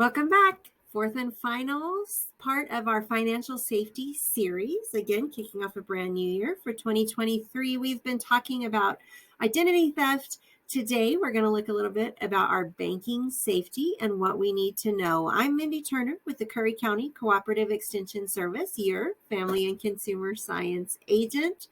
Welcome back. Fourth and final part of our financial safety series. Again, kicking off a brand new year for 2023. We've been talking about identity theft. Today, we're going to look a little bit about our banking safety and what we need to know. I'm Mindy Turner with the Curry County Cooperative Extension Service, your family and consumer science agent.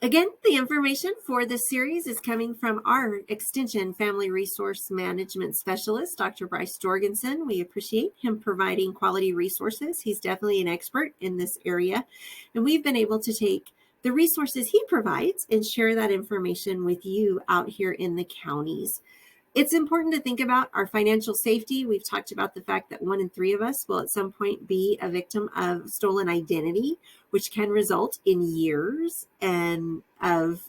Again, the information for this series is coming from our Extension Family Resource Management Specialist, Dr. Bryce Jorgenson. We appreciate him providing quality resources. He's definitely an expert in this area, and we've been able to take the resources he provides and share that information with you out here in the counties. It's important to think about our financial safety. We've talked about the fact that 1 in 3 of us will at some point be a victim of stolen identity, which can result in years and of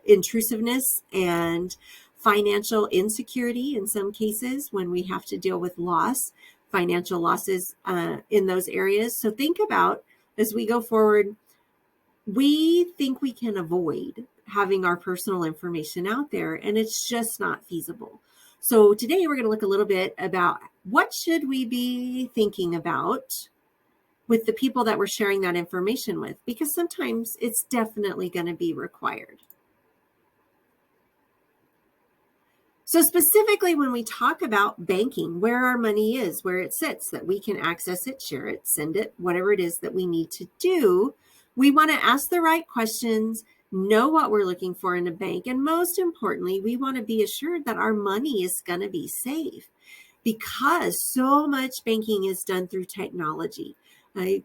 intrusiveness and financial insecurity in some cases when we have to deal with financial losses in those areas. So think about, as we go forward, we think we can avoid having our personal information out there, and it's just not feasible. So today we're going to look a little bit about what should we be thinking about with the people that we're sharing that information with, because sometimes it's definitely going to be required. So specifically when we talk about banking, where our money is, where it sits, that we can access it, share it, send it, whatever it is that we need to do, we want to ask the right questions, know what we're looking for in a bank, and most importantly, we want to be assured that our money is going to be safe, because so much banking is done through technology.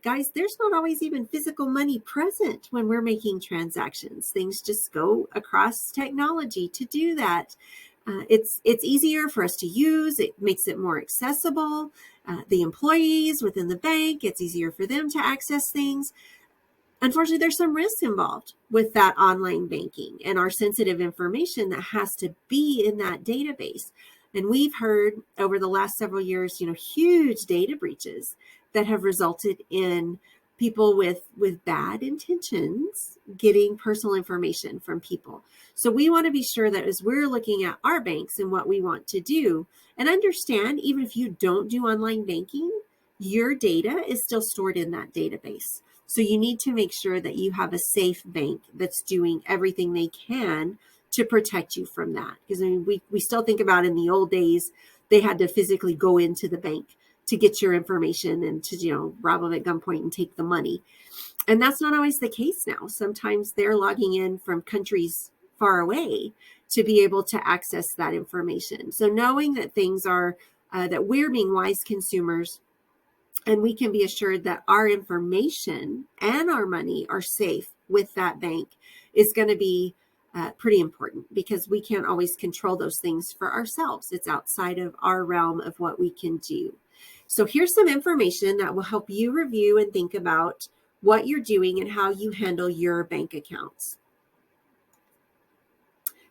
Guys, there's not always even physical money present when we're making transactions. Things just go across technology to do that. It's easier for us to use. It makes it more accessible. The employees within the bank, it's easier for them to access things. Unfortunately, there's some risks involved with that online banking and our sensitive information that has to be in that database. And we've heard over the last several years, huge data breaches that have resulted in people with bad intentions getting personal information from people. So we want to be sure that as we're looking at our banks and what we want to do, and understand, even if you don't do online banking, your data is still stored in that database. So you need to make sure that you have a safe bank that's doing everything they can to protect you from that. Because we still think about in the old days, they had to physically go into the bank to get your information and to, rob them at gunpoint and take the money. And that's not always the case now. Sometimes they're logging in from countries far away to be able to access that information. So knowing that things are, that we're being wise consumers, and we can be assured that our information and our money are safe with that bank is going to be pretty important, because we can't always control those things for ourselves. It's outside of our realm of what we can do. So here's some information that will help you review and think about what you're doing and how you handle your bank accounts.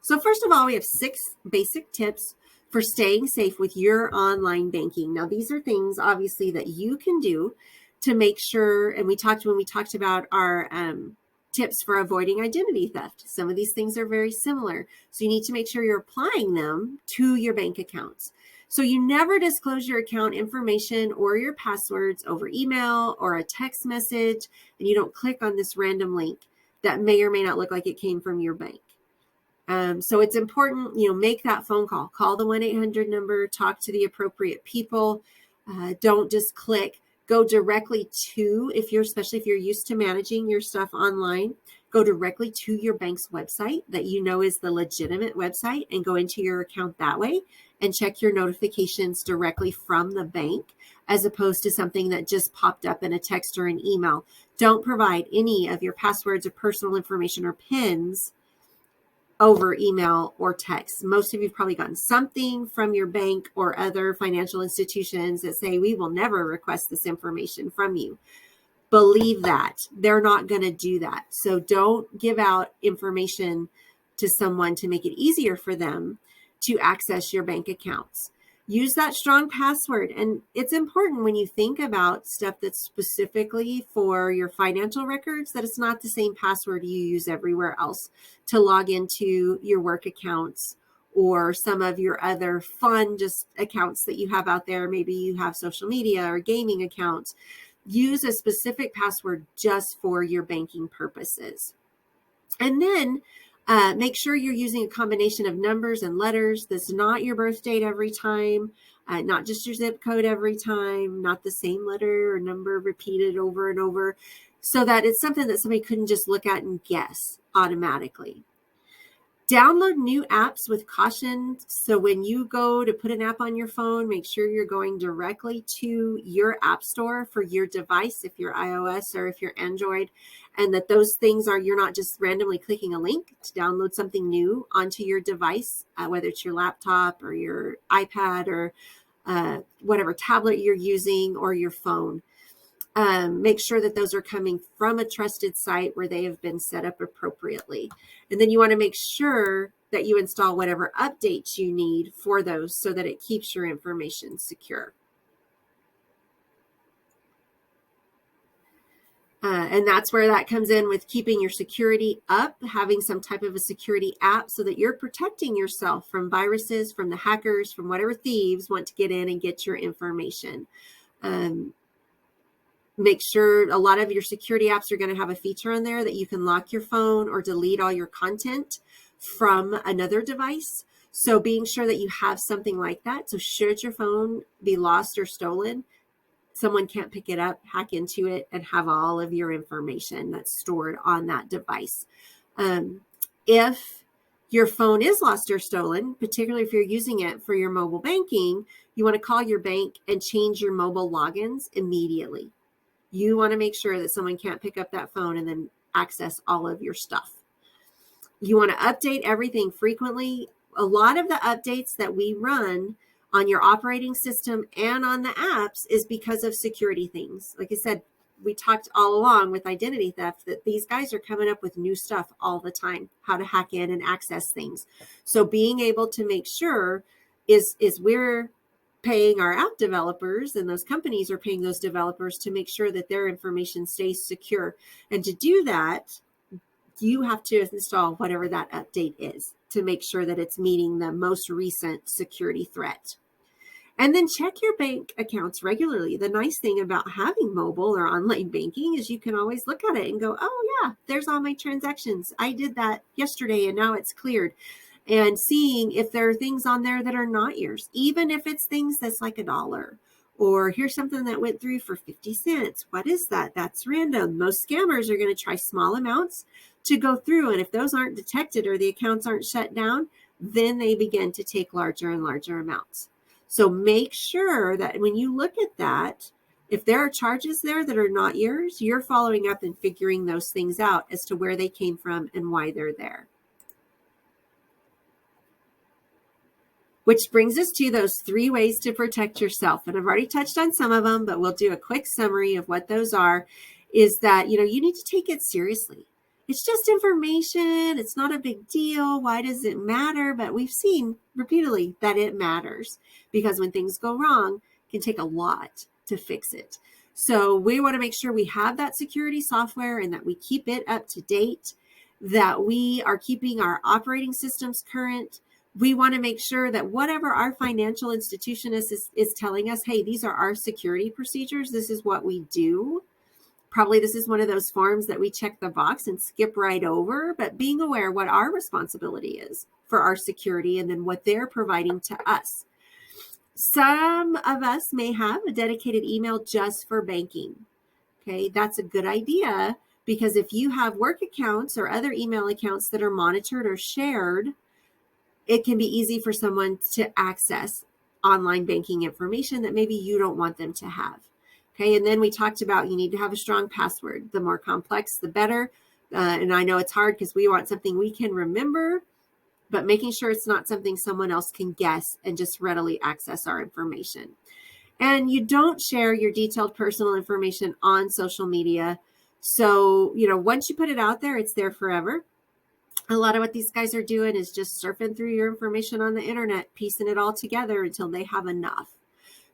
So first of all, we have 6 basic tips for staying safe with your online banking. Now, these are things obviously that you can do to make sure, and when we talked about our tips for avoiding identity theft, some of these things are very similar. So you need to make sure you're applying them to your bank accounts. So you never disclose your account information or your passwords over email or a text message, and you don't click on this random link that may or may not look like it came from your bank. So it's important, make that phone call, call the 1-800 number, talk to the appropriate people. Don't just click, go directly to, especially if you're used to managing your stuff online, go directly to your bank's website that is the legitimate website, and go into your account that way and check your notifications directly from the bank, as opposed to something that just popped up in a text or an email. Don't provide any of your passwords or personal information or PINs over email or text. Most of you have probably gotten something from your bank or other financial institutions that say, we will never request this information from you. Believe that. They're not going to do that. So don't give out information to someone to make it easier for them to access your bank accounts. Use that strong password. And it's important when you think about stuff that's specifically for your financial records, that it's not the same password you use everywhere else to log into your work accounts or some of your other fun just accounts that you have out there. Maybe you have social media or gaming accounts. Use a specific password just for your banking purposes. And then make sure you're using a combination of numbers and letters. That's not your birth date every time, not just your zip code every time, not the same letter or number repeated over and over, so that it's something that somebody couldn't just look at and guess automatically. Download new apps with caution. So when you go to put an app on your phone, make sure you're going directly to your app store for your device, if you're iOS or if you're Android, and that those things are, you're not just randomly clicking a link to download something new onto your device, whether it's your laptop or your iPad or whatever tablet you're using or your phone. Make sure that those are coming from a trusted site where they have been set up appropriately. And then you want to make sure that you install whatever updates you need for those so that it keeps your information secure. And that's where that comes in with keeping your security up, having some type of a security app so that you're protecting yourself from viruses, from the hackers, from whatever thieves want to get in and get your information. Make sure a lot of your security apps are going to have a feature on there that you can lock your phone or delete all your content from another device. So being sure that you have something like that. So should your phone be lost or stolen, someone can't pick it up, hack into it, and have all of your information that's stored on that device. If your phone is lost or stolen, particularly if you're using it for your mobile banking, you want to call your bank and change your mobile logins immediately. You want to make sure that someone can't pick up that phone and then access all of your stuff. You want to update everything frequently. A lot of the updates that we run on your operating system and on the apps is because of security things. Like I said, we talked all along with identity theft that these guys are coming up with new stuff all the time, how to hack in and access things. So being able to make sure is we're paying our app developers, and those companies are paying those developers to make sure that their information stays secure. And to do that, you have to install whatever that update is to make sure that it's meeting the most recent security threat. And then check your bank accounts regularly. The nice thing about having mobile or online banking is you can always look at it and go, oh yeah, there's all my transactions. I did that yesterday and now it's cleared. And seeing if there are things on there that are not yours, even if it's things that's like $1, or here's something that went through for 50 cents. What is that? That's random. Most scammers are going to try small amounts to go through. And if those aren't detected or the accounts aren't shut down, then they begin to take larger and larger amounts. So make sure that when you look at that, if there are charges there that are not yours, you're following up and figuring those things out as to where they came from and why they're there. Which brings us to those 3 ways to protect yourself. And I've already touched on some of them, but we'll do a quick summary of what those are. Is that, you need to take it seriously. It's just information. It's not a big deal. Why does it matter? But we've seen repeatedly that it matters, because when things go wrong, it can take a lot to fix it. So we want to make sure we have that security software and that we keep it up to date, that we are keeping our operating systems current. We want to make sure that whatever our financial institution is telling us, hey, these are our security procedures. This is what we do. Probably this is one of those forms that we check the box and skip right over, but being aware what our responsibility is for our security and then what they're providing to us. Some of us may have a dedicated email just for banking. Okay, that's a good idea, because if you have work accounts or other email accounts that are monitored or shared, it can be easy for someone to access online banking information that maybe you don't want them to have. Okay, and then we talked about you need to have a strong password. The more complex, the better. And I know it's hard because we want something we can remember, but making sure it's not something someone else can guess and just readily access our information. And you don't share your detailed personal information on social media. So, once you put it out there, it's there forever. A lot of what these guys are doing is just surfing through your information on the internet, piecing it all together until they have enough.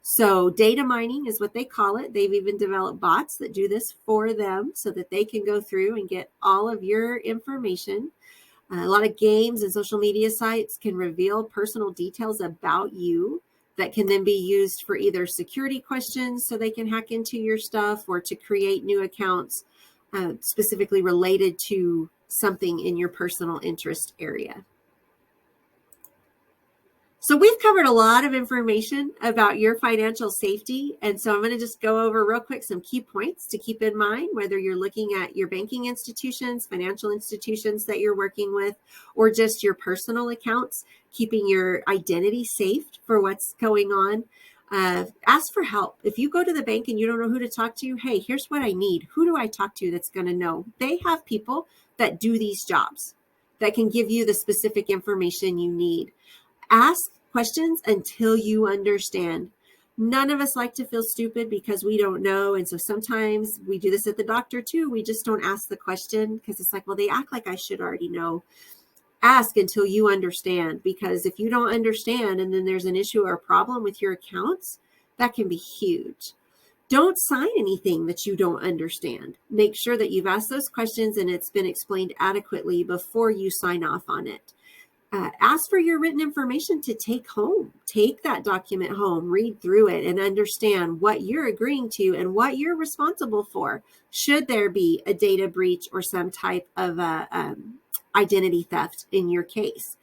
So data mining is what they call it. They've even developed bots that do this for them so that they can go through and get all of your information. A lot of games and social media sites can reveal personal details about you that can then be used for either security questions so they can hack into your stuff, or to create new accounts specifically related to something in your personal interest area. So we've covered a lot of information about your financial safety. And so I'm going to just go over real quick some key points to keep in mind, whether you're looking at your banking institutions, financial institutions that you're working with, or just your personal accounts, keeping your identity safe for what's going on. Ask for help. If you go to the bank and you don't know who to talk to, hey, here's what I need. Who do I talk to that's going to know? They have people that do these jobs that can give you the specific information you need. Ask questions until you understand. None of us like to feel stupid because we don't know. And so sometimes we do this at the doctor too. We just don't ask the question because it's like, well, they act like I should already know. Ask until you understand, because if you don't understand and then there's an issue or a problem with your accounts, that can be huge. Don't sign anything that you don't understand. Make sure that you've asked those questions and it's been explained adequately before you sign off on it. Ask for your written information to take home. Take that document home, read through it, and understand what you're agreeing to and what you're responsible for. Should there be a data breach or some type of identity theft in your case?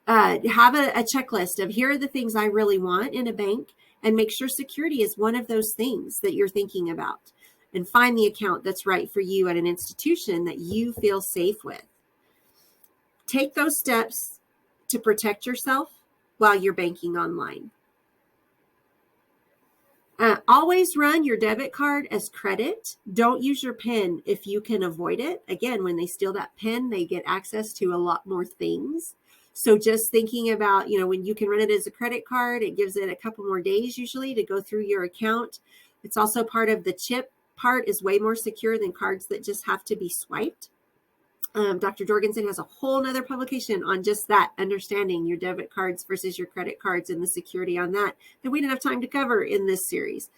Have a checklist of here are the things I really want in a bank, and make sure security is one of those things that you're thinking about. And find the account that's right for you at an institution that you feel safe with. Take those steps to protect yourself while you're banking online. Always run your debit card as credit. Don't use your PIN if you can avoid it. Again, when they steal that PIN, they get access to a lot more things. So just thinking about, when you can run it as a credit card, it gives it a couple more days usually to go through your account. It's also part of the chip part is way more secure than cards that just have to be swiped. Dr. Jorgenson has a whole nother publication on just that, understanding your debit cards versus your credit cards and the security on that we didn't have time to cover in this series.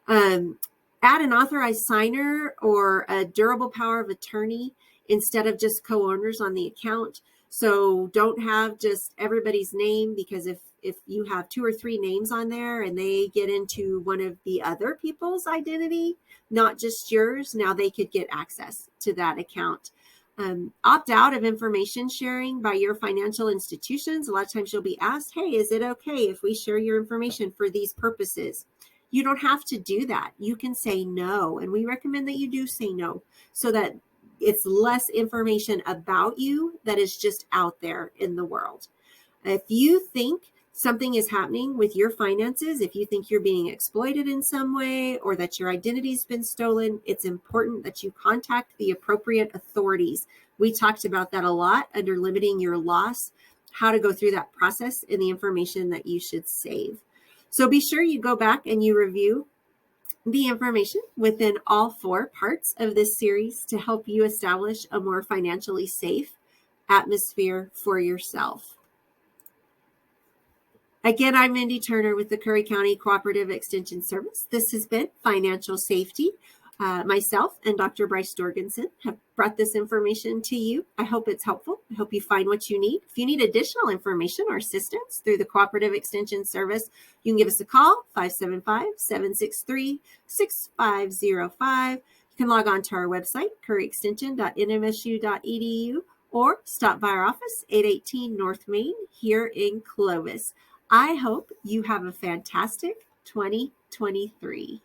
Add an authorized signer or a durable power of attorney instead of just co-owners on the account. So don't have just everybody's name, because if you have 2 or 3 names on there and they get into one of the other people's identity, not just yours, now they could get access to that account. Opt out of information sharing by your financial institutions. A lot of times you'll be asked, hey, is it okay if we share your information for these purposes? You don't have to do that. You can say no. And we recommend that you do say no so that it's less information about you that is just out there in the world. If you think something is happening with your finances, if you think you're being exploited in some way or that your identity's been stolen, it's important that you contact the appropriate authorities. We talked about that a lot under limiting your loss, how to go through that process and the information that you should save. So be sure you go back and you review the information within all 4 parts of this series to help you establish a more financially safe atmosphere for yourself. Again, I'm Mindy Turner with the Curry County Cooperative Extension Service. This has been Financial Safety. Myself and Dr. Bryce Jorgenson have brought this information to you. I hope it's helpful. I hope you find what you need. If you need additional information or assistance through the Cooperative Extension Service, you can give us a call, 575-763-6505. You can log on to our website, curryextension.nmsu.edu, or stop by our office, 818 North Main, here in Clovis. I hope you have a fantastic 2023.